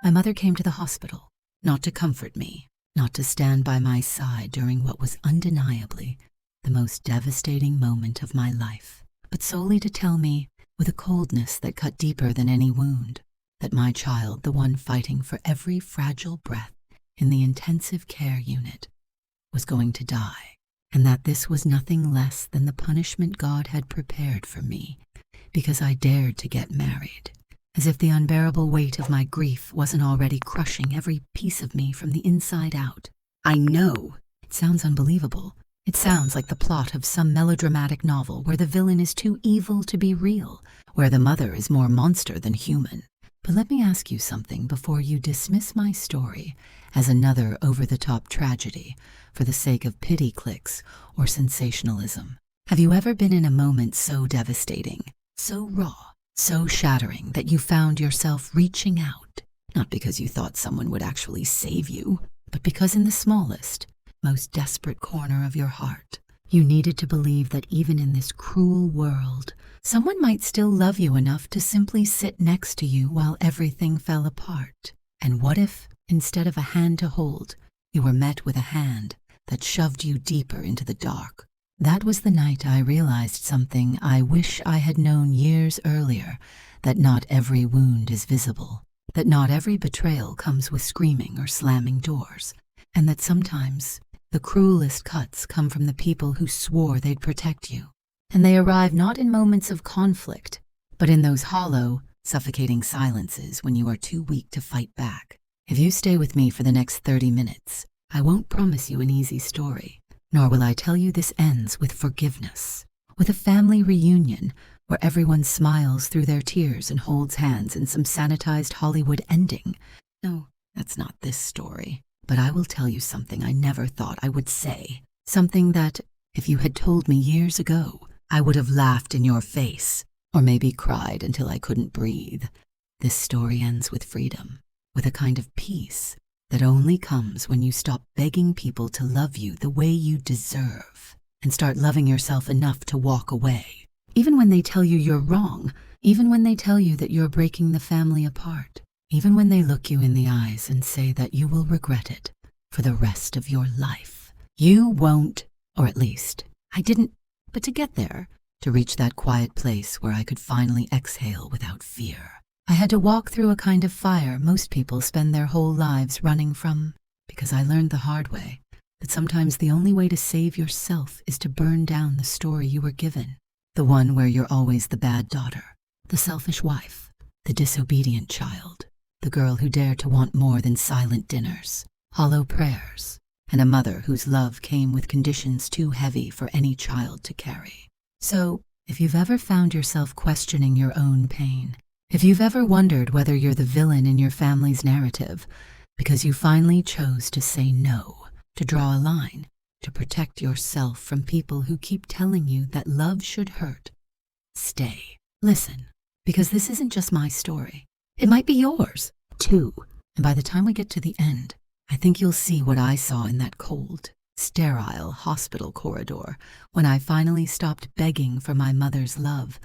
My mother came to the hospital, not to comfort me, not to stand by my side during what was undeniably the most devastating moment of my life, but solely to tell me, with a coldness that cut deeper than any wound, that my child, the one fighting for every fragile breath in the intensive care unit, was going to die, and that this was nothing less than the punishment God had prepared for me because I dared to get married, as if the unbearable weight of my grief wasn't already crushing every piece of me from the inside out. I know, it sounds unbelievable. It sounds like the plot of some melodramatic novel where the villain is too evil to be real, where the mother is more monster than human. But let me ask you something before you dismiss my story as another over-the-top tragedy for the sake of pity clicks or sensationalism. Have you ever been in a moment so devastating, so raw, so shattering that you found yourself reaching out, not because you thought someone would actually save you, but because in the smallest, most desperate corner of your heart, you needed to believe that even in this cruel world, someone might still love you enough to simply sit next to you while everything fell apart? And what if, instead of a hand to hold, you were met with a hand that shoved you deeper into the dark? That was the night I realized something I wish I had known years earlier, that not every wound is visible, that not every betrayal comes with screaming or slamming doors, and that sometimes the cruelest cuts come from the people who swore they'd protect you. And they arrive not in moments of conflict, but in those hollow, suffocating silences when you are too weak to fight back. If you stay with me for the next 30 minutes, I won't promise you an easy story, nor will I tell you this ends with forgiveness, with a family reunion where everyone smiles through their tears and holds hands in some sanitized Hollywood ending. No, that's not this story. But I will tell you something I never thought I would say, something that, if you had told me years ago, I would have laughed in your face, or maybe cried until I couldn't breathe. This story ends with freedom, with a kind of peace that only comes when you stop begging people to love you the way you deserve, and start loving yourself enough to walk away, even when they tell you you're wrong, even when they tell you that you're breaking the family apart. Even when they look you in the eyes and say that you will regret it for the rest of your life. You won't, or at least, I didn't, but to get there, to reach that quiet place where I could finally exhale without fear, I had to walk through a kind of fire most people spend their whole lives running from, because I learned the hard way that sometimes the only way to save yourself is to burn down the story you were given, the one where you're always the bad daughter, the selfish wife, the disobedient child, the girl who dared to want more than silent dinners, hollow prayers, and a mother whose love came with conditions too heavy for any child to carry. So, if you've ever found yourself questioning your own pain, if you've ever wondered whether you're the villain in your family's narrative because you finally chose to say no, to draw a line, to protect yourself from people who keep telling you that love should hurt, stay. Listen, because this isn't just my story. It might be yours, too, and by the time we get to the end, I think you'll see what I saw in that cold, sterile hospital corridor when I finally stopped begging for my mother's love.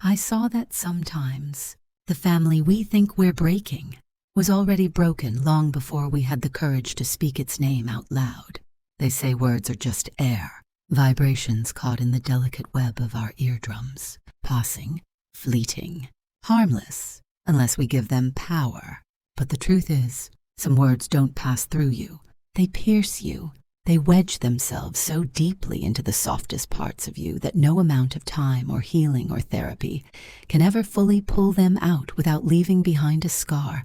I saw that sometimes the family we think we're breaking was already broken long before we had the courage to speak its name out loud. They say words are just air, vibrations caught in the delicate web of our eardrums, passing, fleeting, harmless, unless we give them power. But the truth is, some words don't pass through you. They pierce you. They wedge themselves so deeply into the softest parts of you that no amount of time or healing or therapy can ever fully pull them out without leaving behind a scar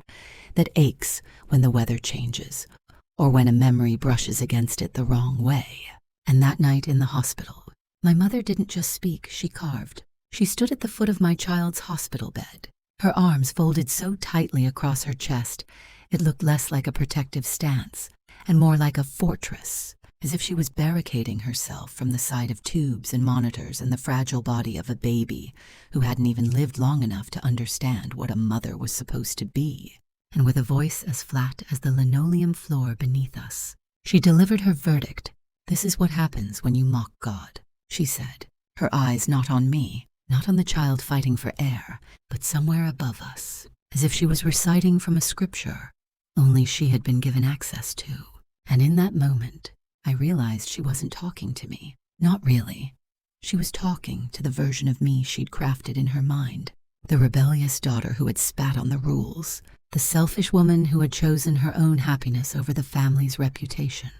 that aches when the weather changes or when a memory brushes against it the wrong way. And that night in the hospital, my mother didn't just speak, she carved. She stood at the foot of my child's hospital bed, her arms folded so tightly across her chest, it looked less like a protective stance and more like a fortress, as if she was barricading herself from the sight of tubes and monitors and the fragile body of a baby who hadn't even lived long enough to understand what a mother was supposed to be. And with a voice as flat as the linoleum floor beneath us, she delivered her verdict. "This is what happens when you mock God," she said, her eyes not on me, not on the child fighting for air, but somewhere above us. as if she was reciting from a scripture only she had been given access to. And in that moment, I realized she wasn't talking to me. Not really. She was talking to the version of me she'd crafted in her mind. The rebellious daughter who had spat on the rules. The selfish woman who had chosen her own happiness over the family's reputation.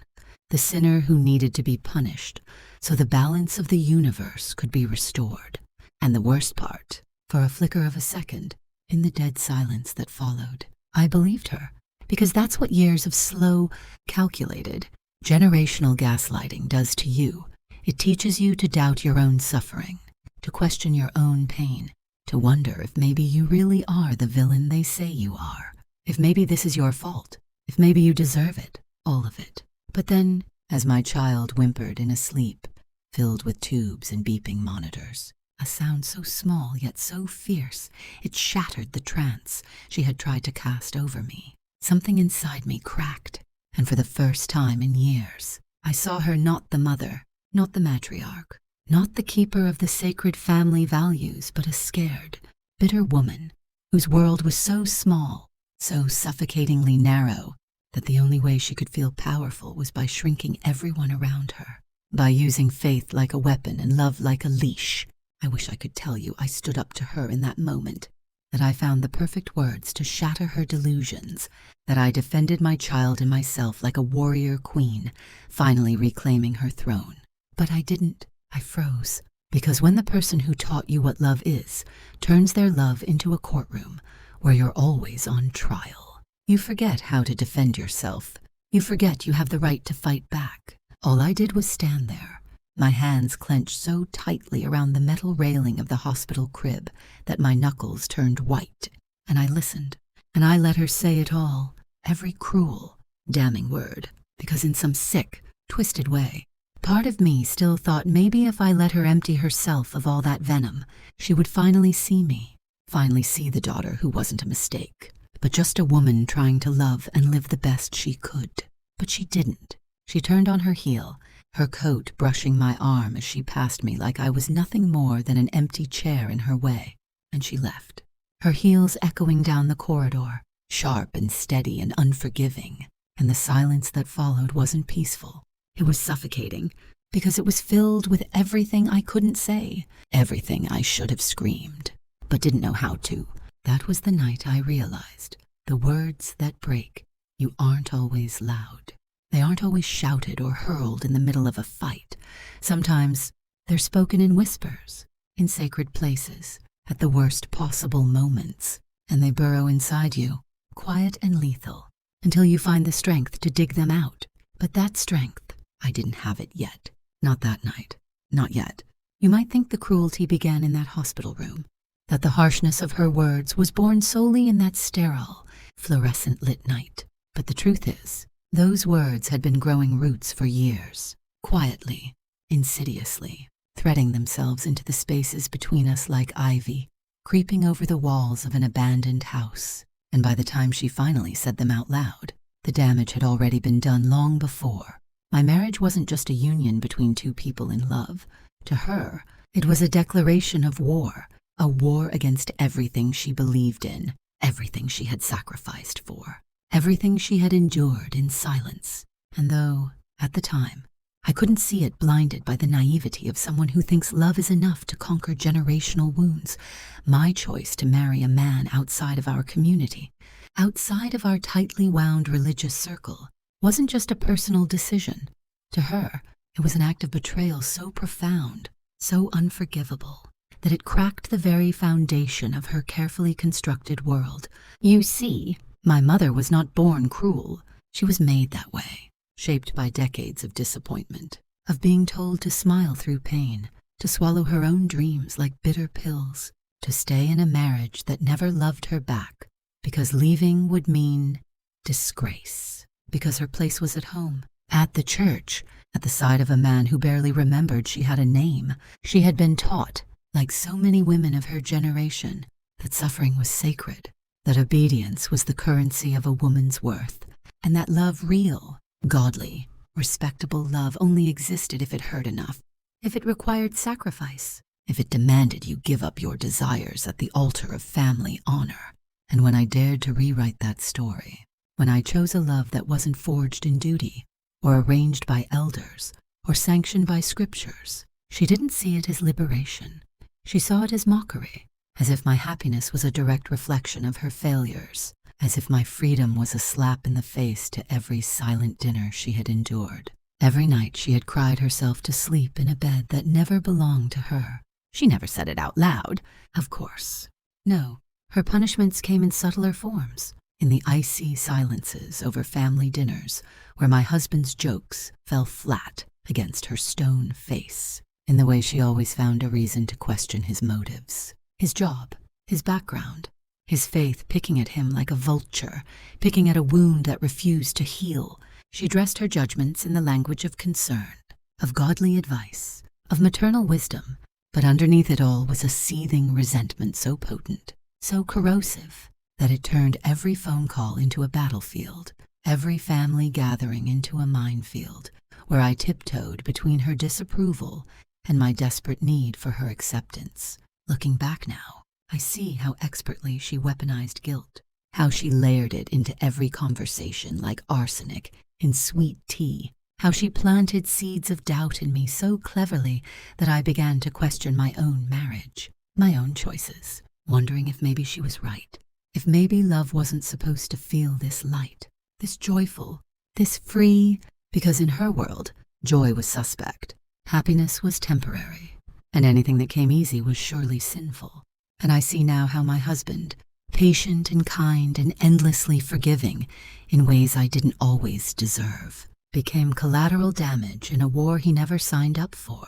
The sinner who needed to be punished so the balance of the universe could be restored. And the worst part, for a flicker of a second, in the dead silence that followed, I believed her, because that's what years of slow, calculated, generational gaslighting does to you. It teaches you to doubt your own suffering, to question your own pain, to wonder if maybe you really are the villain they say you are, if maybe this is your fault, if maybe you deserve it, all of it. But then, as my child whimpered in a sleep filled with tubes and beeping monitors, a sound so small yet so fierce, it shattered the trance she had tried to cast over me. Something inside me cracked, and for the first time in years, I saw her not the mother, not the matriarch, not the keeper of the sacred family values, but a scared, bitter woman whose world was so small, so suffocatingly narrow, that the only way she could feel powerful was by shrinking everyone around her, by using faith like a weapon and love like a leash. I wish I could tell you I stood up to her in that moment, that I found the perfect words to shatter her delusions, that I defended my child and myself like a warrior queen, finally reclaiming her throne. But I didn't. I froze. Because when the person who taught you what love is turns their love into a courtroom where you're always on trial, you forget how to defend yourself. You forget you have the right to fight back. All I did was stand there, my hands clenched so tightly around the metal railing of the hospital crib that my knuckles turned white, and I listened, and I let her say it all, every cruel, damning word, because in some sick, twisted way, part of me still thought maybe if I let her empty herself of all that venom, she would finally see me, finally see the daughter who wasn't a mistake, but just a woman trying to love and live the best she could. But she didn't. She turned on her heel, her coat brushing my arm as she passed me like I was nothing more than an empty chair in her way, and she left, her heels echoing down the corridor, sharp and steady and unforgiving, and the silence that followed wasn't peaceful. It was suffocating, because it was filled with everything I couldn't say, everything I should have screamed, but didn't know how to. That was the night I realized, the words that break, you aren't always loud. They aren't always shouted or hurled in the middle of a fight. Sometimes they're spoken in whispers, in sacred places, at the worst possible moments, and they burrow inside you, quiet and lethal, until you find the strength to dig them out. But that strength, I didn't have it yet. Not that night. Not yet. You might think the cruelty began in that hospital room, that the harshness of her words was born solely in that sterile, fluorescent-lit night. But the truth is, those words had been growing roots for years, quietly, insidiously, threading themselves into the spaces between us like ivy, creeping over the walls of an abandoned house. And by the time she finally said them out loud, the damage had already been done long before. My marriage wasn't just a union between two people in love. To her, it was a declaration of war, a war against everything she believed in, everything she had sacrificed for, everything she had endured in silence. And though, at the time, I couldn't see it, blinded by the naivety of someone who thinks love is enough to conquer generational wounds, my choice to marry a man outside of our community, outside of our tightly wound religious circle, wasn't just a personal decision. To her, it was an act of betrayal so profound, so unforgivable, that it cracked the very foundation of her carefully constructed world. You see, my mother was not born cruel. She was made that way, shaped by decades of disappointment, of being told to smile through pain, to swallow her own dreams like bitter pills, to stay in a marriage that never loved her back, because leaving would mean disgrace, because her place was at home, at the church, at the side of a man who barely remembered she had a name. She had been taught, like so many women of her generation, that suffering was sacred, that obedience was the currency of a woman's worth, and that love, real, godly, respectable love, only existed if it hurt enough, if it required sacrifice, if it demanded you give up your desires at the altar of family honor. And when I dared to rewrite that story, when I chose a love that wasn't forged in duty, or arranged by elders, or sanctioned by scriptures, she didn't see it as liberation. She saw it as mockery, as if my happiness was a direct reflection of her failures, as if my freedom was a slap in the face to every silent dinner she had endured. Every night she had cried herself to sleep in a bed that never belonged to her. She never said it out loud, of course. No, her punishments came in subtler forms, in the icy silences over family dinners, where my husband's jokes fell flat against her stone face, in the way she always found a reason to question his motives, his job, his background, his faith picking at him like a vulture, picking at a wound that refused to heal. She dressed her judgments in the language of concern, of godly advice, of maternal wisdom, but underneath it all was a seething resentment so potent, so corrosive, that it turned every phone call into a battlefield, every family gathering into a minefield, where I tiptoed between her disapproval and my desperate need for her acceptance. Looking back now, I see how expertly she weaponized guilt, how she layered it into every conversation like arsenic in sweet tea, how she planted seeds of doubt in me so cleverly that I began to question my own marriage, my own choices, wondering if maybe she was right, if maybe love wasn't supposed to feel this light, this joyful, this free, because in her world, joy was suspect, happiness was temporary, and anything that came easy was surely sinful. And I see now how my husband, patient and kind and endlessly forgiving in ways I didn't always deserve, became collateral damage in a war he never signed up for.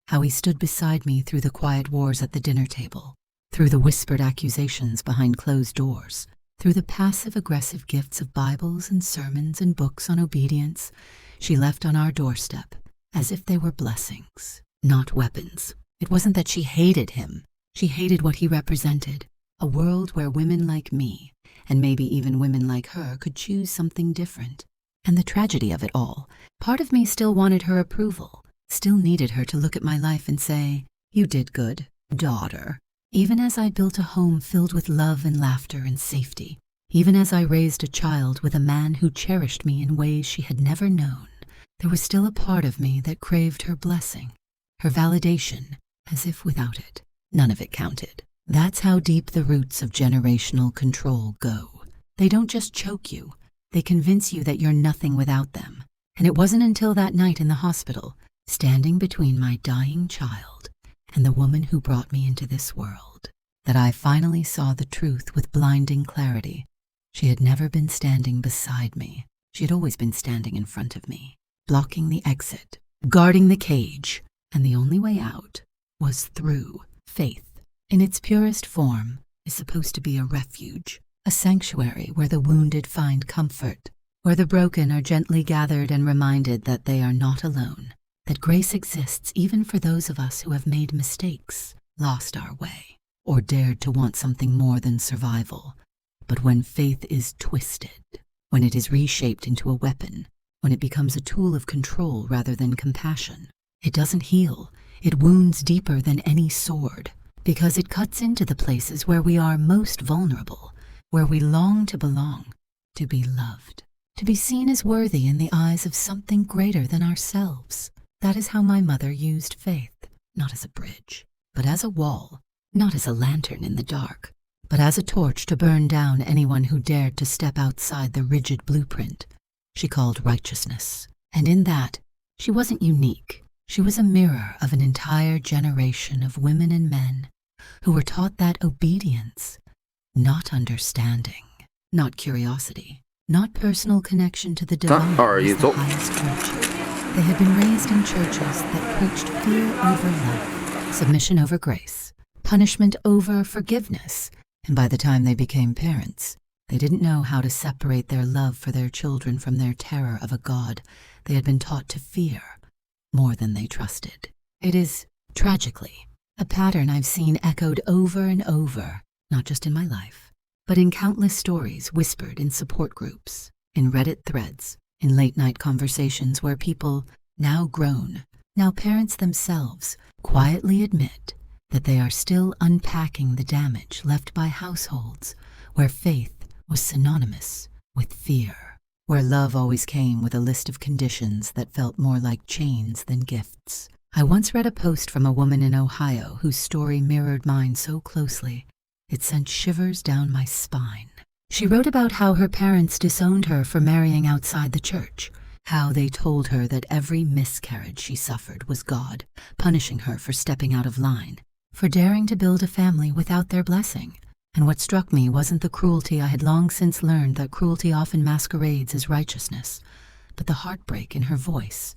How he stood beside me through the quiet wars at the dinner table, through the whispered accusations behind closed doors, through the passive-aggressive gifts of Bibles and sermons and books on obedience she left on our doorstep as if they were blessings, not weapons. It wasn't that she hated him. She hated what he represented, a world where women like me, and maybe even women like her, could choose something different. And the tragedy of it all, part of me still wanted her approval, still needed her to look at my life and say, "You did good, daughter." Even as I built a home filled with love and laughter and safety, even as I raised a child with a man who cherished me in ways she had never known, there was still a part of me that craved her blessing, her validation, as if without it, none of it counted. That's how deep the roots of generational control go. They don't just choke you, they convince you that you're nothing without them. And it wasn't until that night in the hospital, standing between my dying child and the woman who brought me into this world, that I finally saw the truth with blinding clarity. She had never been standing beside me. She had always been standing in front of me, blocking the exit, guarding the cage, and the only way out was through. Faith, in its purest form, is supposed to be a refuge, a sanctuary where the wounded find comfort, where the broken are gently gathered and reminded that they are not alone, that grace exists even for those of us who have made mistakes, lost our way, or dared to want something more than survival. But when faith is twisted, when it is reshaped into a weapon, when it becomes a tool of control rather than compassion, it doesn't heal. It wounds deeper than any sword, because it cuts into the places where we are most vulnerable, where we long to belong, to be loved, to be seen as worthy in the eyes of something greater than ourselves. That is how my mother used faith, not as a bridge, but as a wall, not as a lantern in the dark, but as a torch to burn down anyone who dared to step outside the rigid blueprint she called righteousness. And in that, she wasn't unique. She was a mirror of an entire generation of women and men who were taught that obedience, not understanding, not curiosity, not personal connection to the divine, was the highest virtue. They had been raised in churches that preached fear over love, submission over grace, punishment over forgiveness, and by the time they became parents, they didn't know how to separate their love for their children from their terror of a God they had been taught to fear more than they trusted. It is, tragically, a pattern I've seen echoed over and over, not just in my life, but in countless stories whispered in support groups, in Reddit threads, in late-night conversations where people, now grown, now parents themselves, quietly admit that they are still unpacking the damage left by households where faith was synonymous with fear, where love always came with a list of conditions that felt more like chains than gifts. I once read a post from a woman in Ohio whose story mirrored mine so closely, it sent shivers down my spine. She wrote about how her parents disowned her for marrying outside the church, how they told her that every miscarriage she suffered was God punishing her for stepping out of line, for daring to build a family without their blessing. And what struck me wasn't the cruelty. I had long since learned that cruelty often masquerades as righteousness, but the heartbreak in her voice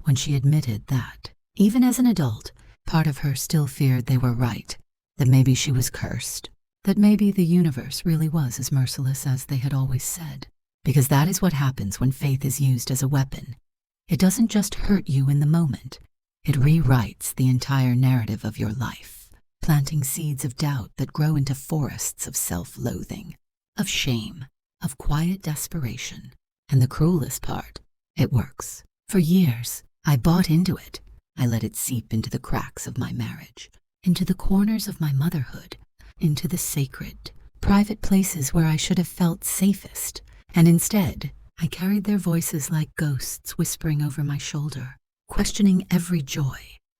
when she admitted that, even as an adult, part of her still feared they were right, that maybe she was cursed, that maybe the universe really was as merciless as they had always said. Because that is what happens when faith is used as a weapon. It doesn't just hurt you in the moment, it rewrites the entire narrative of your life, planting seeds of doubt that grow into forests of self-loathing, of shame, of quiet desperation. And the cruelest part, it works. For years, I bought into it. I let it seep into the cracks of my marriage, into the corners of my motherhood, into the sacred, private places where I should have felt safest. And instead, I carried their voices like ghosts whispering over my shoulder, questioning every joy,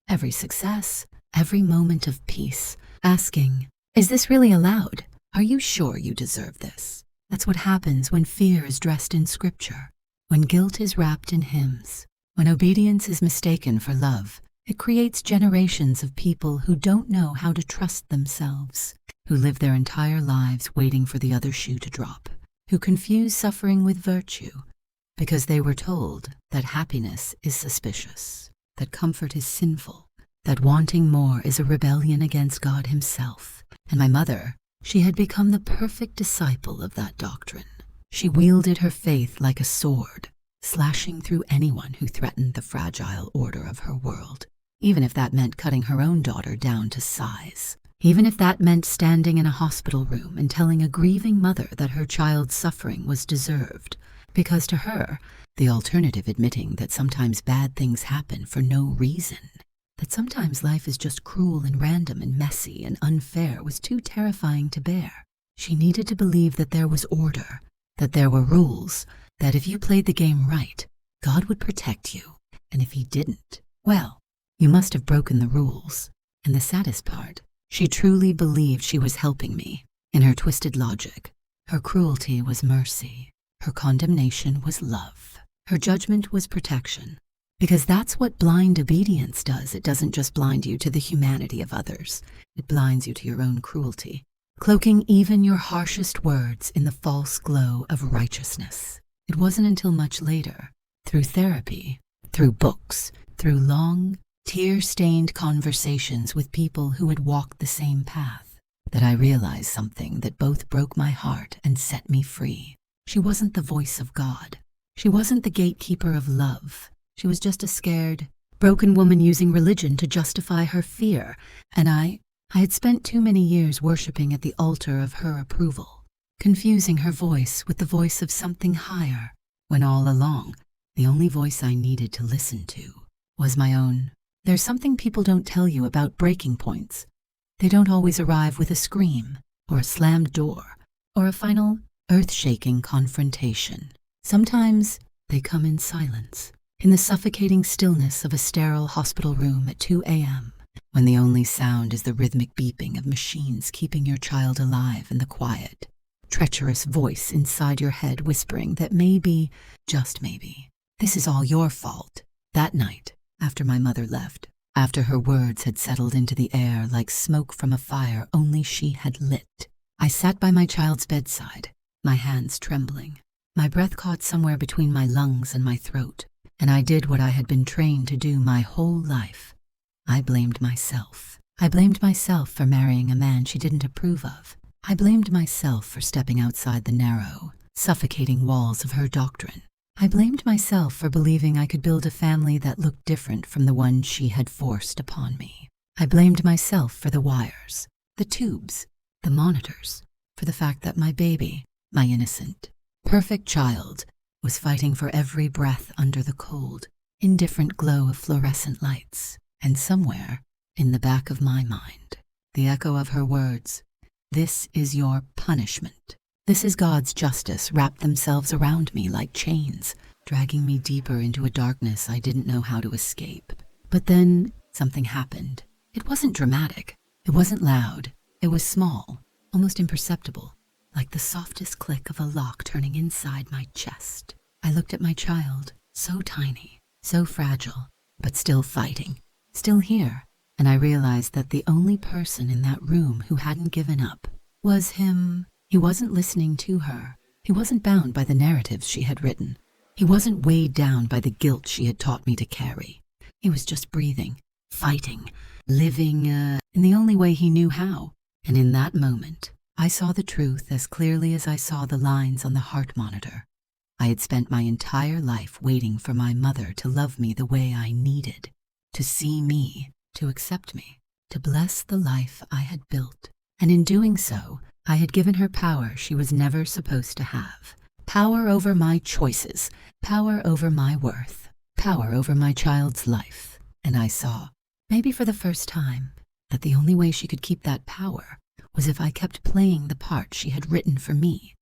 every success, every moment of peace, asking, is this really allowed? Are you sure you deserve this? That's what happens when fear is dressed in scripture, when guilt is wrapped in hymns, when obedience is mistaken for love. It creates generations of people who don't know how to trust themselves, who live their entire lives waiting for the other shoe to drop, who confuse suffering with virtue because they were told that happiness is suspicious, that comfort is sinful, that wanting more is a rebellion against God himself. And my mother, she had become the perfect disciple of that doctrine. She wielded her faith like a sword, slashing through anyone who threatened the fragile order of her world, even if that meant cutting her own daughter down to size. Even if that meant standing in a hospital room and telling a grieving mother that her child's suffering was deserved, because to her, the alternative admitting that sometimes bad things happen for no reason, that sometimes life is just cruel and random and messy and unfair, was too terrifying to bear. She needed to believe that there was order, that there were rules, that if you played the game right, God would protect you, and if he didn't, well, you must have broken the rules. And the saddest part, she truly believed she was helping me. In her twisted logic, her cruelty was mercy. Her condemnation was love. Her judgment was protection. Because that's what blind obedience does. It doesn't just blind you to the humanity of others. It blinds you to your own cruelty, cloaking even your harshest words in the false glow of righteousness. It wasn't until much later, through therapy, through books, through long, tear-stained conversations with people who had walked the same path, that I realized something that both broke my heart and set me free. She wasn't the voice of God. She wasn't the gatekeeper of love. She was just a scared, broken woman using religion to justify her fear, and I had spent too many years worshiping at the altar of her approval, confusing her voice with the voice of something higher, when all along, the only voice I needed to listen to was my own. There's something people don't tell you about breaking points. They don't always arrive with a scream, or a slammed door, or a final, earth-shaking confrontation. Sometimes they come in silence, in the suffocating stillness of a sterile hospital room at 2 a.m., when the only sound is the rhythmic beeping of machines keeping your child alive in the quiet, treacherous voice inside your head whispering that maybe, just maybe, this is all your fault. That night, after my mother left, after her words had settled into the air like smoke from a fire only she had lit, I sat by my child's bedside, my hands trembling, my breath caught somewhere between my lungs and my throat, and I did what I had been trained to do my whole life. I blamed myself. I blamed myself for marrying a man she didn't approve of. I blamed myself for stepping outside the narrow, suffocating walls of her doctrine. I blamed myself for believing I could build a family that looked different from the one she had forced upon me. I blamed myself for the wires, the tubes, the monitors, for the fact that my baby, my innocent, perfect child, was fighting for every breath under the cold, indifferent glow of fluorescent lights. And somewhere, in the back of my mind, the echo of her words, This is your punishment. This is God's justice wrapped themselves around me like chains, dragging me deeper into a darkness I didn't know how to escape. But then something happened. It wasn't dramatic. It wasn't loud. It was small, almost imperceptible, like the softest click of a lock turning inside my chest. I looked at my child, so tiny, so fragile, but still fighting, still here, and I realized that the only person in that room who hadn't given up was him. He wasn't listening to her. He wasn't bound by the narratives she had written. He wasn't weighed down by the guilt she had taught me to carry. He was just breathing, fighting, living in the only way he knew how. And in that moment, I saw the truth as clearly as I saw the lines on the heart monitor. I had spent my entire life waiting for my mother to love me the way I needed, to see me, to accept me, to bless the life I had built. And in doing so, I had given her power she was never supposed to have. Power over my choices, power over my worth, power over my child's life. And I saw, maybe for the first time, that the only way she could keep that power was if I kept playing the part she had written for me.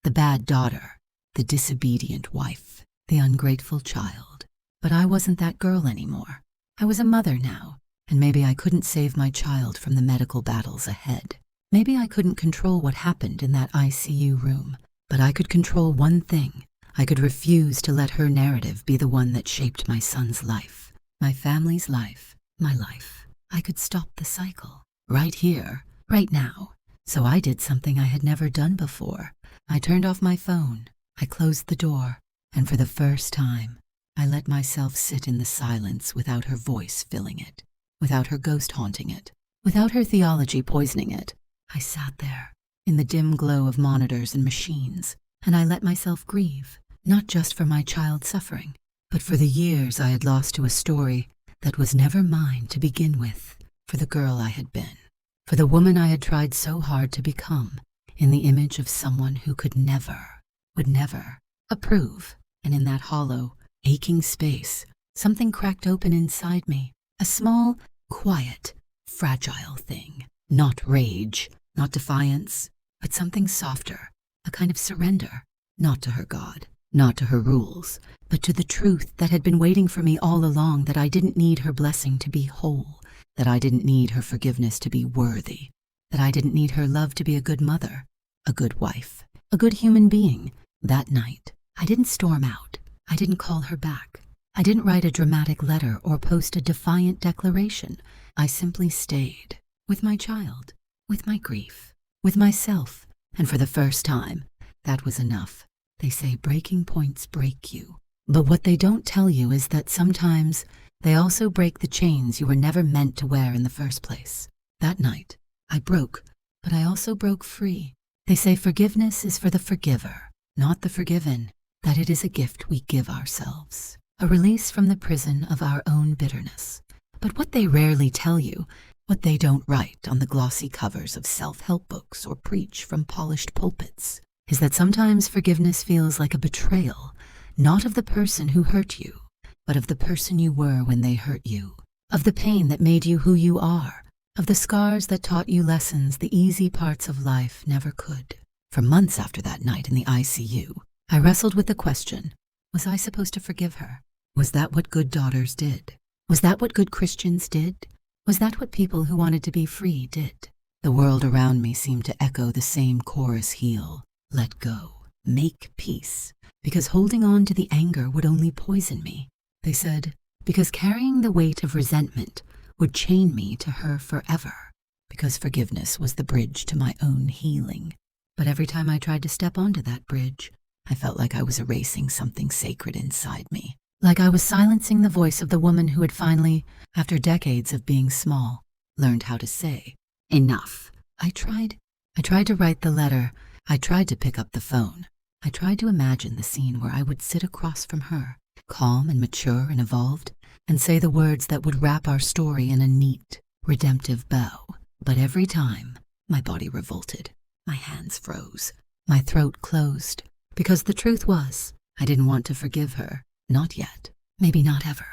The bad daughter, the disobedient wife, the ungrateful child. But I wasn't that girl anymore. I was a mother now, and maybe I couldn't save my child from the medical battles ahead. Maybe I couldn't control what happened in that ICU room, but I could control one thing. I could refuse to let her narrative be the one that shaped my son's life, my family's life, my life. I could stop the cycle, right here, right now. So I did something I had never done before. I turned off my phone, I closed the door, and for the first time, I let myself sit in the silence without her voice filling it, without her ghost haunting it, without her theology poisoning it. I sat there, in the dim glow of monitors and machines, and I let myself grieve, not just for my child's suffering, but for the years I had lost to a story that was never mine to begin with, for the girl I had been, for the woman I had tried so hard to become, in the image of someone who would never approve. And in that hollow, aching space, something cracked open inside me, a small, quiet, fragile thing. Not rage, not defiance, but something softer, a kind of surrender, not to her God, not to her rules, but to the truth that had been waiting for me all along, that I didn't need her blessing to be whole, that I didn't need her forgiveness to be worthy, that I didn't need her love to be a good mother, a good wife, a good human being. That night, I didn't storm out. I didn't call her back. I didn't write a dramatic letter or post a defiant declaration. I simply stayed with my child, with my grief, with myself, and for the first time, that was enough. They say breaking points break you, but what they don't tell you is that sometimes they also break the chains you were never meant to wear in the first place. That night, I broke, but I also broke free. They say forgiveness is for the forgiver, not the forgiven, that it is a gift we give ourselves, a release from the prison of our own bitterness. But what they rarely tell you, what they don't write on the glossy covers of self-help books or preach from polished pulpits, is that sometimes forgiveness feels like a betrayal, not of the person who hurt you, but of the person you were when they hurt you, of the pain that made you who you are, of the scars that taught you lessons the easy parts of life never could. For months after that night in the ICU, I wrestled with the question, was I supposed to forgive her? Was that what good daughters did? Was that what good Christians did? Was that what people who wanted to be free did? The world around me seemed to echo the same chorus heel. Let go. Make peace. Because holding on to the anger would only poison me. They said, because carrying the weight of resentment would chain me to her forever. Because forgiveness was the bridge to my own healing. But every time I tried to step onto that bridge, I felt like I was erasing something sacred inside me. Like I was silencing the voice of the woman who had finally, after decades of being small, learned how to say, enough. I tried to write the letter. I tried to pick up the phone. I tried to imagine the scene where I would sit across from her, calm and mature and evolved, and say the words that would wrap our story in a neat, redemptive bow. But every time, my body revolted. My hands froze. My throat closed. Because the truth was, I didn't want to forgive her. Not yet. Maybe not ever.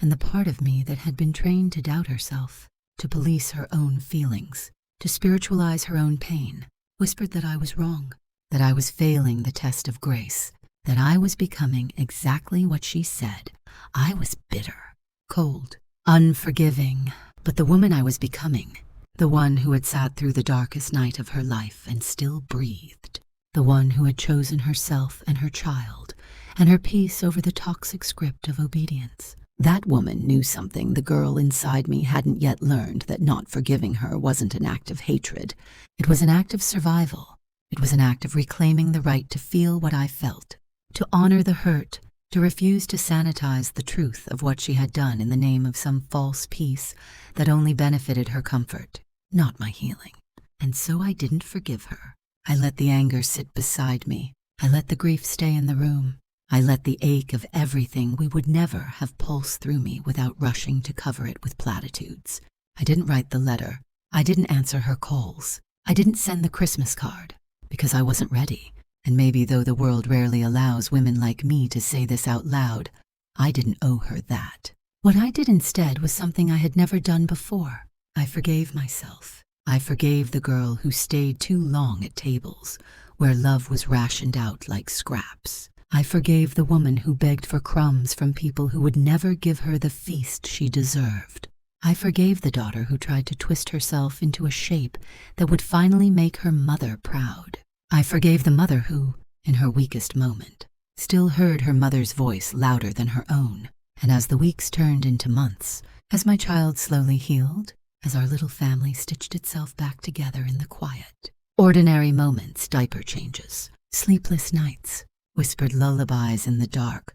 And the part of me that had been trained to doubt herself, to police her own feelings, to spiritualize her own pain, whispered that I was wrong, that I was failing the test of grace, that I was becoming exactly what she said. I was bitter, cold, unforgiving, but the woman I was becoming, the one who had sat through the darkest night of her life and still breathed, the one who had chosen herself and her child and her peace over the toxic script of obedience. That woman knew something the girl inside me hadn't yet learned, that not forgiving her wasn't an act of hatred. It was an act of survival. It was an act of reclaiming the right to feel what I felt, to honor the hurt, to refuse to sanitize the truth of what she had done in the name of some false peace that only benefited her comfort, not my healing. And so I didn't forgive her. I let the anger sit beside me. I let the grief stay in the room. I let the ache of everything we would never have pulsed through me without rushing to cover it with platitudes. I didn't write the letter. I didn't answer her calls. I didn't send the Christmas card, because I wasn't ready. And maybe though the world rarely allows women like me to say this out loud, I didn't owe her that. What I did instead was something I had never done before. I forgave myself. I forgave the girl who stayed too long at tables where love was rationed out like scraps. I forgave the woman who begged for crumbs from people who would never give her the feast she deserved. I forgave the daughter who tried to twist herself into a shape that would finally make her mother proud. I forgave the mother who, in her weakest moment, still heard her mother's voice louder than her own. And as the weeks turned into months, as my child slowly healed, as our little family stitched itself back together in the quiet, ordinary moments, diaper changes, sleepless nights, whispered lullabies in the dark,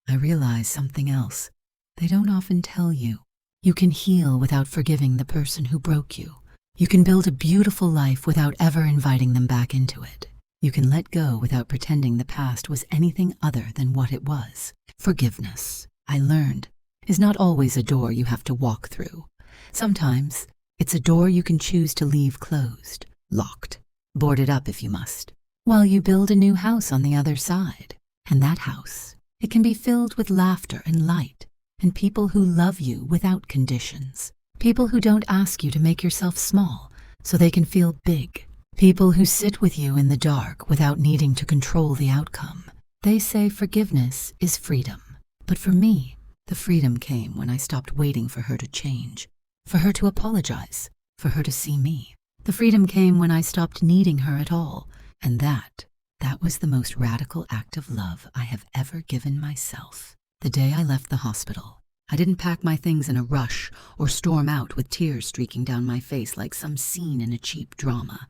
I realized something else they don't often tell you. You can heal without forgiving the person who broke you. You can build a beautiful life without ever inviting them back into it. You can let go without pretending the past was anything other than what it was. Forgiveness, I learned, is not always a door you have to walk through. Sometimes it's a door you can choose to leave closed, locked, boarded up if you must, while you build a new house on the other side. And that house, it can be filled with laughter and light, and people who love you without conditions. People who don't ask you to make yourself small so they can feel big. People who sit with you in the dark without needing to control the outcome. They say forgiveness is freedom. But for me, the freedom came when I stopped waiting for her to change, for her to apologize, for her to see me. The freedom came when I stopped needing her at all. And that was the most radical act of love I have ever given myself. The day I left the hospital, I didn't pack my things in a rush or storm out with tears streaking down my face like some scene in a cheap drama.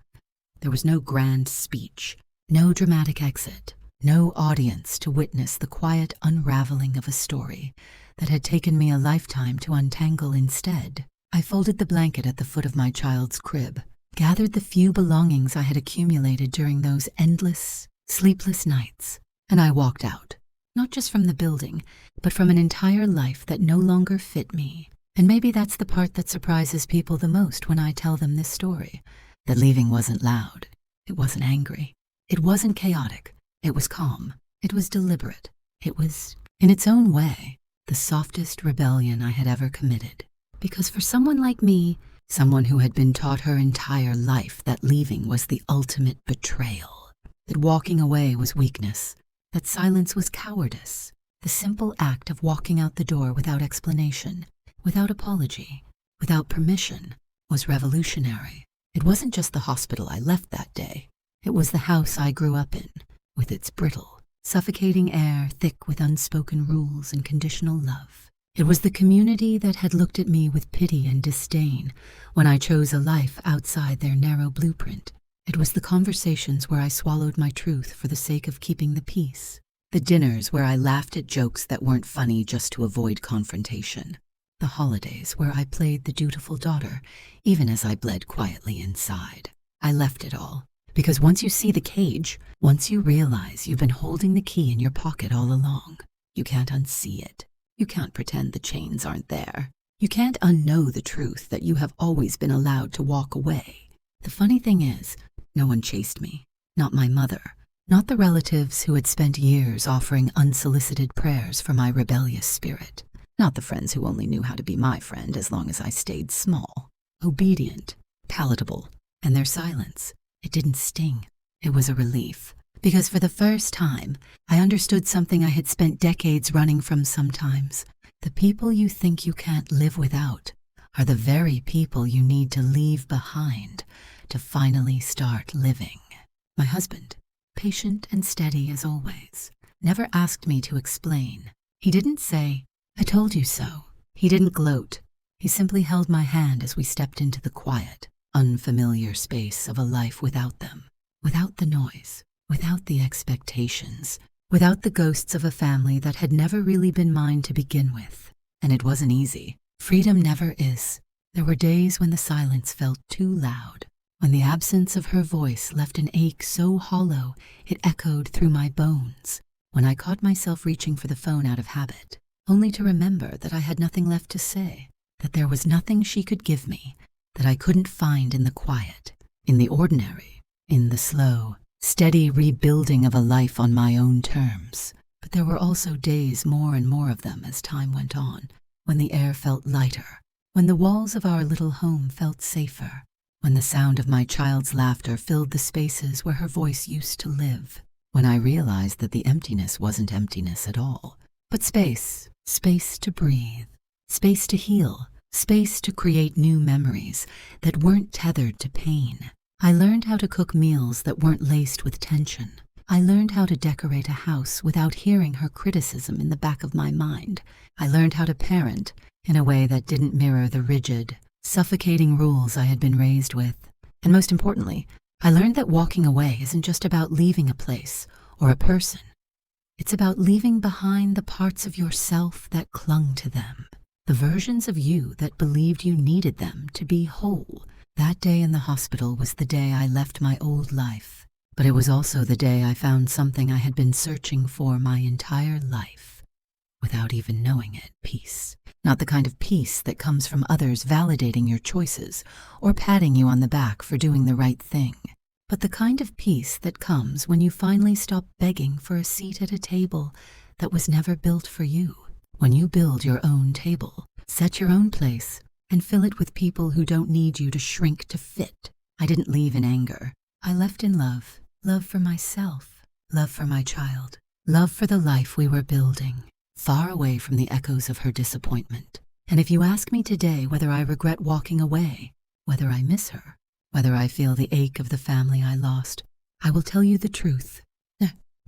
There was no grand speech, no dramatic exit, no audience to witness the quiet unraveling of a story that had taken me a lifetime to untangle. Instead, I folded the blanket at the foot of my child's crib, gathered the few belongings I had accumulated during those endless, sleepless nights, and I walked out, not just from the building, but from an entire life that no longer fit me. And maybe that's the part that surprises people the most when I tell them this story, that leaving wasn't loud, it wasn't angry, it wasn't chaotic, it was calm, it was deliberate, it was, in its own way, the softest rebellion I had ever committed. Because for someone like me, someone who had been taught her entire life that leaving was the ultimate betrayal, that walking away was weakness, that silence was cowardice, the simple act of walking out the door without explanation, without apology, without permission, was revolutionary. It wasn't just the hospital I left that day. It was the house I grew up in, with its brittle, suffocating air thick with unspoken rules and conditional love. It was the community that had looked at me with pity and disdain when I chose a life outside their narrow blueprint. It was the conversations where I swallowed my truth for the sake of keeping the peace. The dinners where I laughed at jokes that weren't funny just to avoid confrontation. The holidays where I played the dutiful daughter, even as I bled quietly inside. I left it all, because once you see the cage, once you realize you've been holding the key in your pocket all along, you can't unsee it. You can't pretend the chains aren't there. You can't unknow the truth that you have always been allowed to walk away. The funny thing is, no one chased me. Not my mother. Not the relatives who had spent years offering unsolicited prayers for my rebellious spirit. Not the friends who only knew how to be my friend as long as I stayed small, obedient, palatable, and their silence, it didn't sting. It was a relief, because for the first time, I understood something I had spent decades running from sometimes. The people you think you can't live without are the very people you need to leave behind to finally start living. My husband, patient and steady as always, never asked me to explain. He didn't say, "I told you so." He didn't gloat. He simply held my hand as we stepped into the quiet, unfamiliar space of a life without them, without the noise, without the expectations, without the ghosts of a family that had never really been mine to begin with. And it wasn't easy. Freedom never is. There were days when the silence felt too loud, when the absence of her voice left an ache so hollow it echoed through my bones, when I caught myself reaching for the phone out of habit, only to remember that I had nothing left to say, that there was nothing she could give me that I couldn't find in the quiet, in the ordinary, in the slow, steady rebuilding of a life on my own terms. But there were also days, more and more of them as time went on, when the air felt lighter, when the walls of our little home felt safer, when the sound of my child's laughter filled the spaces where her voice used to live, when I realized that the emptiness wasn't emptiness at all, but space, space to breathe, space to heal, space to create new memories that weren't tethered to pain. I learned how to cook meals that weren't laced with tension. I learned how to decorate a house without hearing her criticism in the back of my mind. I learned how to parent in a way that didn't mirror the rigid, suffocating rules I had been raised with. And most importantly, I learned that walking away isn't just about leaving a place or a person. It's about leaving behind the parts of yourself that clung to them, the versions of you that believed you needed them to be whole. That day in the hospital was the day I left my old life, but it was also the day I found something I had been searching for my entire life, without even knowing it: peace. Not the kind of peace that comes from others validating your choices or patting you on the back for doing the right thing, but the kind of peace that comes when you finally stop begging for a seat at a table that was never built for you. When you build your own table, set your own place, and fill it with people who don't need you to shrink to fit. I didn't leave in anger. I left in love. Love for myself. Love for my child. Love for the life we were building, far away from the echoes of her disappointment. And if you ask me today whether I regret walking away, whether I miss her, whether I feel the ache of the family I lost, I will tell you the truth.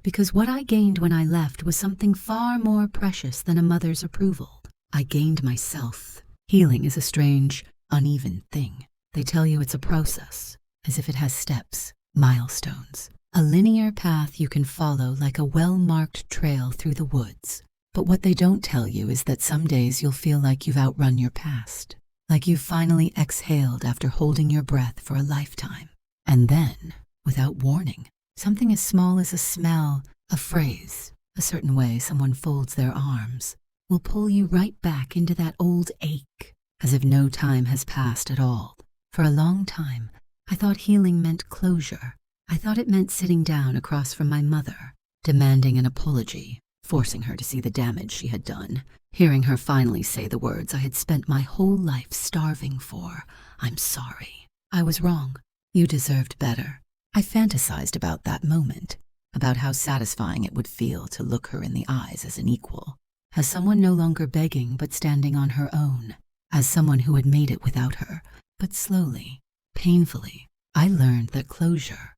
Because what I gained when I left was something far more precious than a mother's approval. I gained myself. Healing is a strange, uneven thing. They tell you it's a process, as if it has steps, milestones, a linear path you can follow like a well-marked trail through the woods. But what they don't tell you is that some days you'll feel like you've outrun your past, like you've finally exhaled after holding your breath for a lifetime. And then, without warning, something as small as a smell, a phrase, a certain way someone folds their arms, will pull you right back into that old ache, as if no time has passed at all. For a long time, I thought healing meant closure. I thought it meant sitting down across from my mother, demanding an apology, forcing her to see the damage she had done, hearing her finally say the words I had spent my whole life starving for: "I'm sorry. I was wrong. You deserved better." I fantasized about that moment, about how satisfying it would feel to look her in the eyes as an equal, as someone no longer begging but standing on her own, as someone who had made it without her. But slowly, painfully, I learned that closure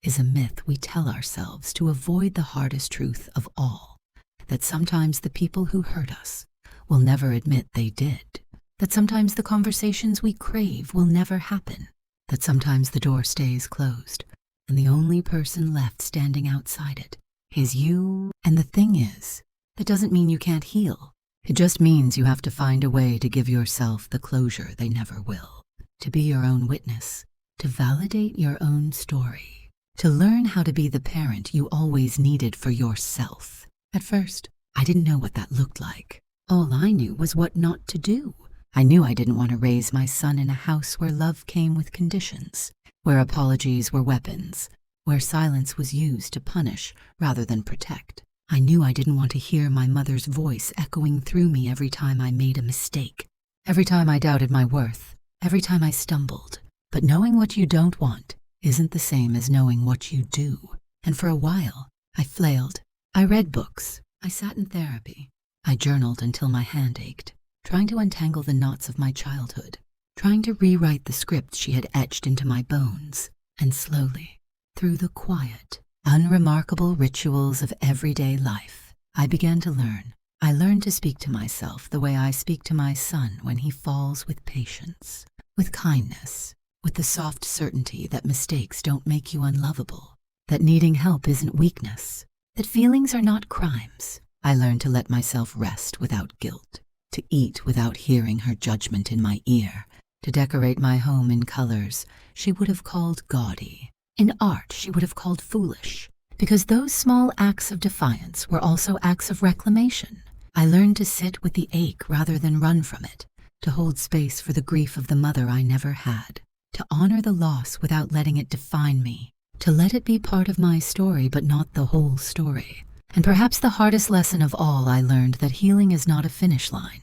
is a myth we tell ourselves to avoid the hardest truth of all, that sometimes the people who hurt us will never admit they did, that sometimes the conversations we crave will never happen, that sometimes the door stays closed, and the only person left standing outside it is you. And the thing is, that doesn't mean you can't heal. It just means you have to find a way to give yourself the closure they never will, to be your own witness, to validate your own story, to learn how to be the parent you always needed for yourself. At first, I didn't know what that looked like. All I knew was what not to do. I knew I didn't want to raise my son in a house where love came with conditions, where apologies were weapons, where silence was used to punish rather than protect. I knew I didn't want to hear my mother's voice echoing through me every time I made a mistake, every time I doubted my worth, every time I stumbled. But knowing what you don't want isn't the same as knowing what you do. And for a while, I flailed. I read books. I sat in therapy. I journaled until my hand ached, trying to untangle the knots of my childhood, trying to rewrite the script she had etched into my bones. And slowly, through the quiet, unremarkable rituals of everyday life, I began to learn. I learned to speak to myself the way I speak to my son when he falls, with patience, with kindness, with the soft certainty that mistakes don't make you unlovable, that needing help isn't weakness, that feelings are not crimes. I learned to let myself rest without guilt, to eat without hearing her judgment in my ear, to decorate my home in colors she would have called gaudy, in art she would have called foolish, because those small acts of defiance were also acts of reclamation. I learned to sit with the ache rather than run from it, to hold space for the grief of the mother I never had, to honor the loss without letting it define me, to let it be part of my story but not the whole story. And perhaps the hardest lesson of all, I learned that healing is not a finish line.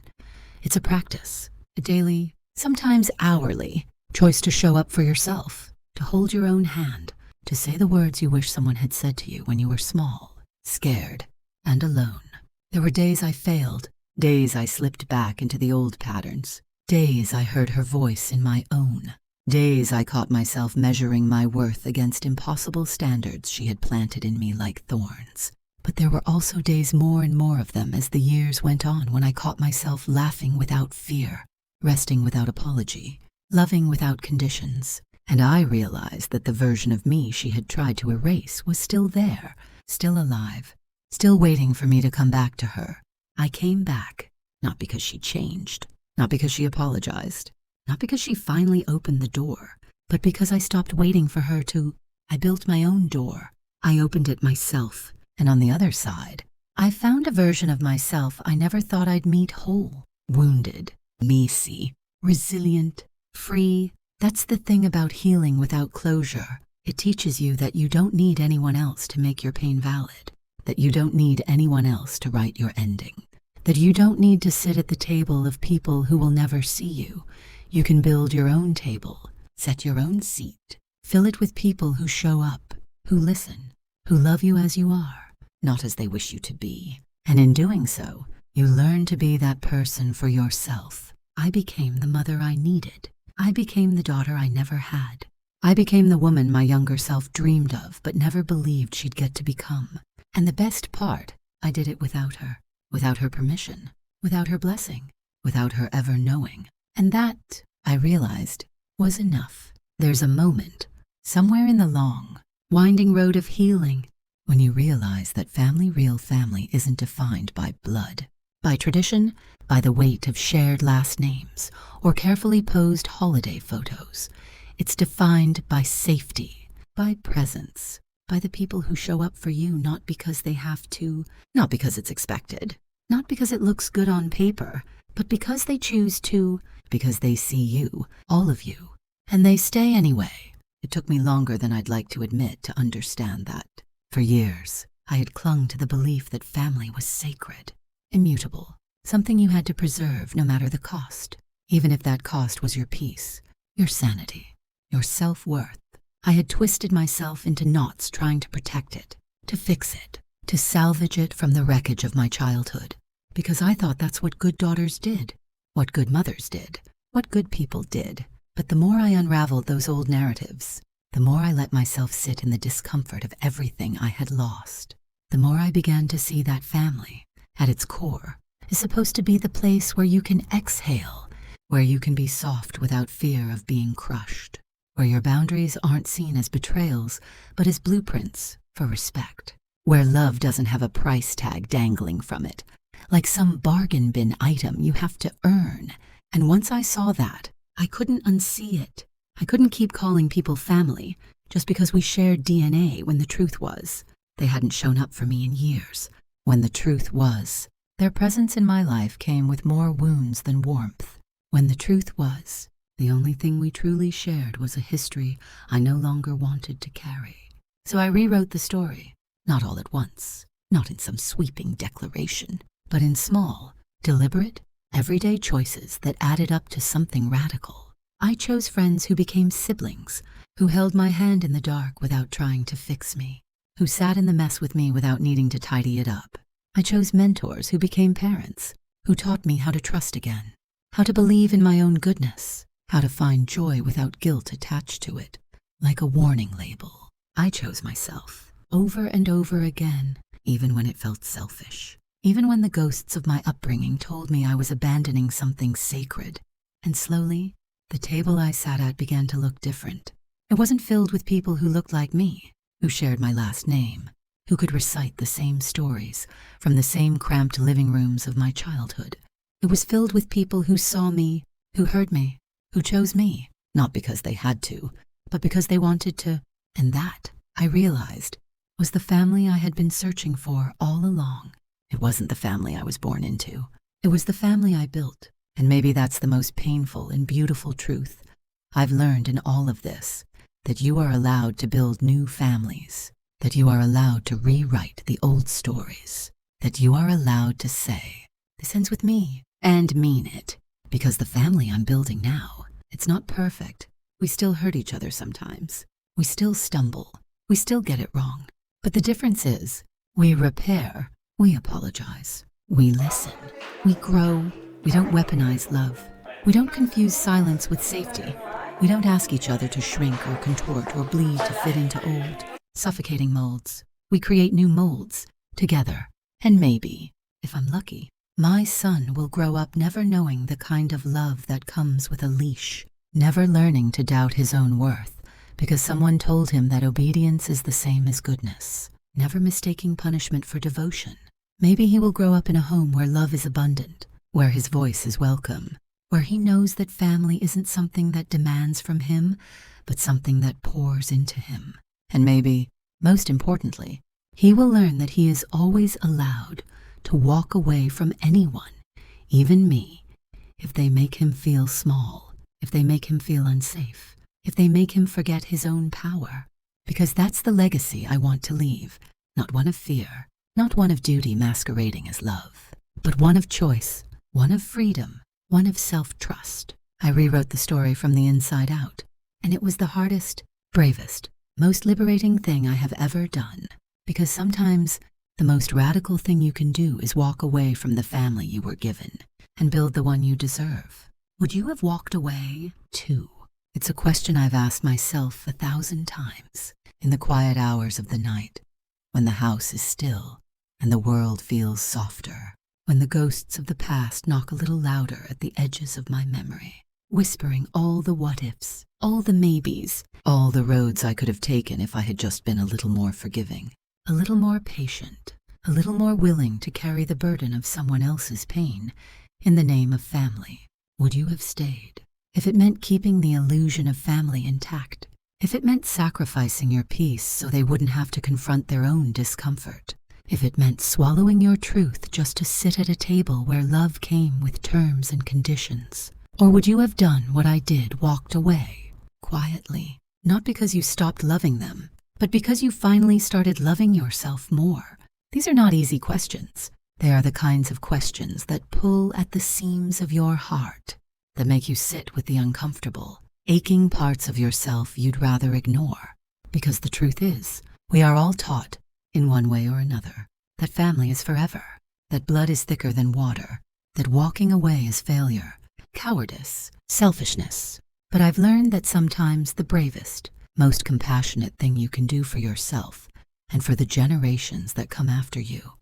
It's a practice, a daily, sometimes hourly, choice to show up for yourself, to hold your own hand, to say the words you wish someone had said to you when you were small, scared, and alone. There were days I failed, days I slipped back into the old patterns, days I heard her voice in my own, days I caught myself measuring my worth against impossible standards she had planted in me like thorns. But there were also days, more and more of them as the years went on, when I caught myself laughing without fear, resting without apology, loving without conditions. And I realized that the version of me she had tried to erase was still there, still alive, still waiting for me to come back to her. I came back, not because she changed, not because she apologized, not because she finally opened the door, but because I stopped waiting for her to. I built my own door. I opened it myself, and on the other side, I found a version of myself I never thought I'd meet, whole, wounded, messy, resilient, free. That's the thing about healing without closure. It teaches you that you don't need anyone else to make your pain valid, that you don't need anyone else to write your ending, that you don't need to sit at the table of people who will never see you. You can build your own table, set your own seat, fill it with people who show up, who listen, who love you as you are, not as they wish you to be. And in doing so, you learn to be that person for yourself. I became the mother I needed. I became the daughter I never had. I became the woman my younger self dreamed of but never believed she'd get to become. And the best part, I did it without her permission, without her blessing, without her ever knowing. And that, I realized, was enough. There's a moment, somewhere in the long, winding road of healing, when you realize that real family isn't defined by blood, by tradition, by the weight of shared last names, or carefully posed holiday photos. It's defined by safety, by presence, by the people who show up for you not because they have to, not because it's expected, not because it looks good on paper, but because they choose to, because they see you, all of you, and they stay anyway. It took me longer than I'd like to admit to understand that. For years, I had clung to the belief that family was sacred, immutable, something you had to preserve no matter the cost, even if that cost was your peace, your sanity, your self-worth. I had twisted myself into knots trying to protect it, to fix it, to salvage it from the wreckage of my childhood, because I thought that's what good daughters did, what good mothers did, what good people did. But the more I unraveled those old narratives, the more I let myself sit in the discomfort of everything I had lost, the more I began to see that family, at its core, is supposed to be the place where you can exhale, where you can be soft without fear of being crushed, where your boundaries aren't seen as betrayals, but as blueprints for respect, where love doesn't have a price tag dangling from it, like some bargain bin item you have to earn. And once I saw that, I couldn't unsee it. I couldn't keep calling people family just because we shared DNA when the truth was, they hadn't shown up for me in years. When the truth was, their presence in my life came with more wounds than warmth. When the truth was, the only thing we truly shared was a history I no longer wanted to carry. So I rewrote the story, not all at once, not in some sweeping declaration, but in small, deliberate, everyday choices that added up to something radical. I chose friends who became siblings, who held my hand in the dark without trying to fix me, who sat in the mess with me without needing to tidy it up. I chose mentors who became parents, who taught me how to trust again, how to believe in my own goodness, how to find joy without guilt attached to it, like a warning label. I chose myself, over and over again, even when it felt selfish, even when the ghosts of my upbringing told me I was abandoning something sacred. And slowly, the table I sat at began to look different. It wasn't filled with people who looked like me, who shared my last name, who could recite the same stories from the same cramped living rooms of my childhood. It was filled with people who saw me, who heard me, who chose me, not because they had to, but because they wanted to. And that, I realized, was the family I had been searching for all along. It wasn't the family I was born into. It was the family I built. And maybe that's the most painful and beautiful truth I've learned in all of this, that you are allowed to build new families, that you are allowed to rewrite the old stories, that you are allowed to say, this ends with me, and mean it, because the family I'm building now, it's not perfect. We still hurt each other sometimes. We still stumble. We still get it wrong. But the difference is, we repair, we apologize, we listen, we grow. We don't weaponize love. We don't confuse silence with safety. We don't ask each other to shrink or contort or bleed to fit into old, suffocating molds. We create new molds, together. And maybe, if I'm lucky, my son will grow up never knowing the kind of love that comes with a leash, never learning to doubt his own worth, because someone told him that obedience is the same as goodness, never mistaking punishment for devotion. Maybe he will grow up in a home where love is abundant, where his voice is welcome, where he knows that family isn't something that demands from him, but something that pours into him. And maybe, most importantly, he will learn that he is always allowed to walk away from anyone, even me, if they make him feel small, if they make him feel unsafe, if they make him forget his own power. Because that's the legacy I want to leave, not one of fear, not one of duty masquerading as love, but one of choice, one of freedom, one of self-trust. I rewrote the story from the inside out, and it was the hardest, bravest, most liberating thing I have ever done. Because sometimes, the most radical thing you can do is walk away from the family you were given and build the one you deserve. Would you have walked away, too? It's a question I've asked myself 1,000 times in the quiet hours of the night, when the house is still and the world feels softer. When the ghosts of the past knock a little louder at the edges of my memory, whispering all the what-ifs, all the maybes, all the roads I could have taken if I had just been a little more forgiving, a little more patient, a little more willing to carry the burden of someone else's pain in the name of family. Would you have stayed? If it meant keeping the illusion of family intact, if it meant sacrificing your peace so they wouldn't have to confront their own discomfort, if it meant swallowing your truth just to sit at a table where love came with terms and conditions? Or would you have done what I did, walked away, quietly, not because you stopped loving them, but because you finally started loving yourself more? These are not easy questions. They are the kinds of questions that pull at the seams of your heart, that make you sit with the uncomfortable, aching parts of yourself you'd rather ignore. Because the truth is, we are all taught, in one way or another, that family is forever, that blood is thicker than water, that walking away is failure, cowardice, selfishness. But I've learned that sometimes the bravest, most compassionate thing you can do for yourself and for the generations that come after you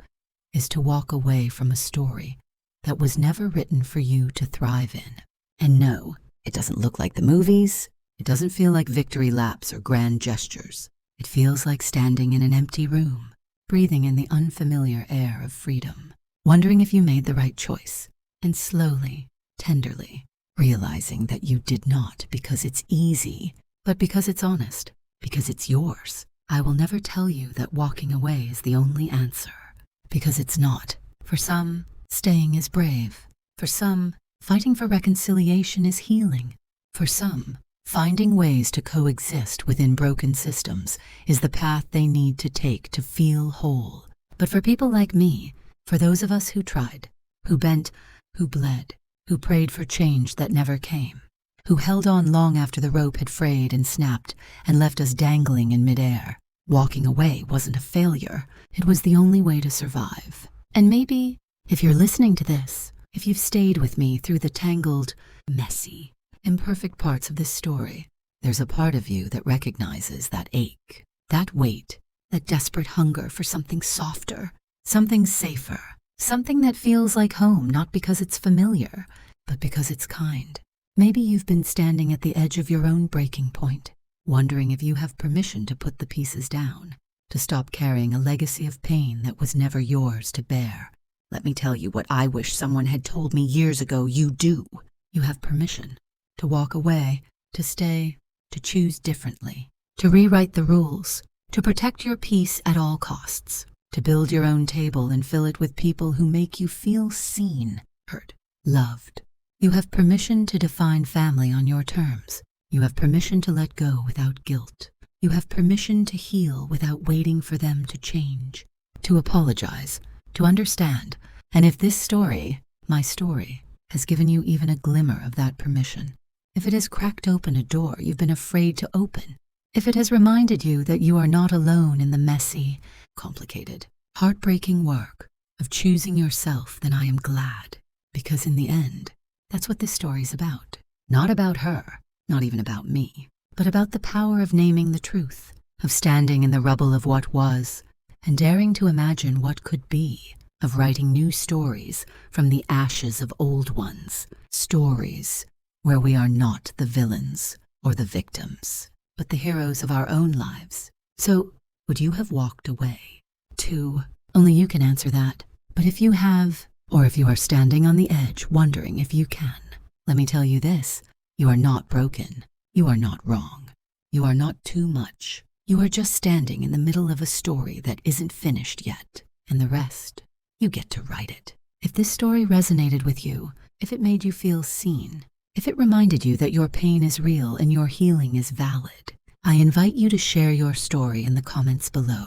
is to walk away from a story that was never written for you to thrive in. And no, it doesn't look like the movies. It doesn't feel like victory laps or grand gestures. It feels like standing in an empty room, breathing in the unfamiliar air of freedom, wondering if you made the right choice, and slowly, tenderly, realizing that you did not because it's easy, but because it's honest, because it's yours. I will never tell you that walking away is the only answer, because it's not. For some, staying is brave. For some, fighting for reconciliation is healing. For some, finding ways to coexist within broken systems is the path they need to take to feel whole. But for people like me, for those of us who tried, who bent, who bled, who prayed for change that never came, who held on long after the rope had frayed and snapped and left us dangling in midair. Walking away wasn't a failure. It was the only way to survive. And maybe, if you're listening to this, if you've stayed with me through the tangled, messy, imperfect parts of this story, there's a part of you that recognizes that ache, that weight, that desperate hunger for something softer, something safer, something that feels like home, not because it's familiar, but because it's kind. Maybe you've been standing at the edge of your own breaking point, wondering if you have permission to put the pieces down, to stop carrying a legacy of pain that was never yours to bear. Let me tell you what I wish someone had told me years ago you do. You have permission to walk away, to stay, to choose differently, to rewrite the rules, to protect your peace at all costs, to build your own table and fill it with people who make you feel seen, heard, loved. You have permission to define family on your terms. You have permission to let go without guilt. You have permission to heal without waiting for them to change, to apologize, to understand. And if this story, my story, has given you even a glimmer of that permission, if it has cracked open a door you've been afraid to open, if it has reminded you that you are not alone in the messy, complicated, heartbreaking work of choosing yourself, then I am glad. Because in the end, that's what this story's about. Not about her, not even about me, but about the power of naming the truth, of standing in the rubble of what was, and daring to imagine what could be, of writing new stories from the ashes of old ones, stories where we are not the villains or the victims, but the heroes of our own lives. So, would you have walked away, too? Only you can answer that. But if you have, or if you are standing on the edge wondering if you can, let me tell you this: you are not broken. You are not wrong. You are not too much. You are just standing in the middle of a story that isn't finished yet, and the rest, you get to write it. If this story resonated with you, if it made you feel seen, if it reminded you that your pain is real and your healing is valid, I invite you to share your story in the comments below.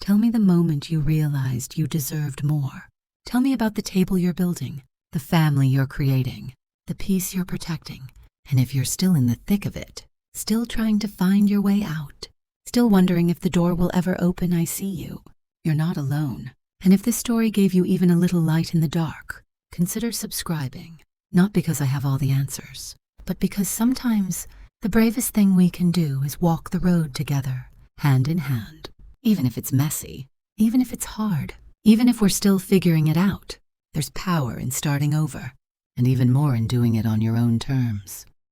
Tell me the moment you realized you deserved more. Tell me about the table you're building, the family you're creating, the peace you're protecting, and if you're still in the thick of it, still trying to find your way out, still wondering if the door will ever open, I see you. You're not alone. And if this story gave you even a little light in the dark, consider subscribing. Not because I have all the answers, but because sometimes the bravest thing we can do is walk the road together, hand in hand. Even if it's messy, even if it's hard, even if we're still figuring it out, there's power in starting over, and even more in doing it on your own terms.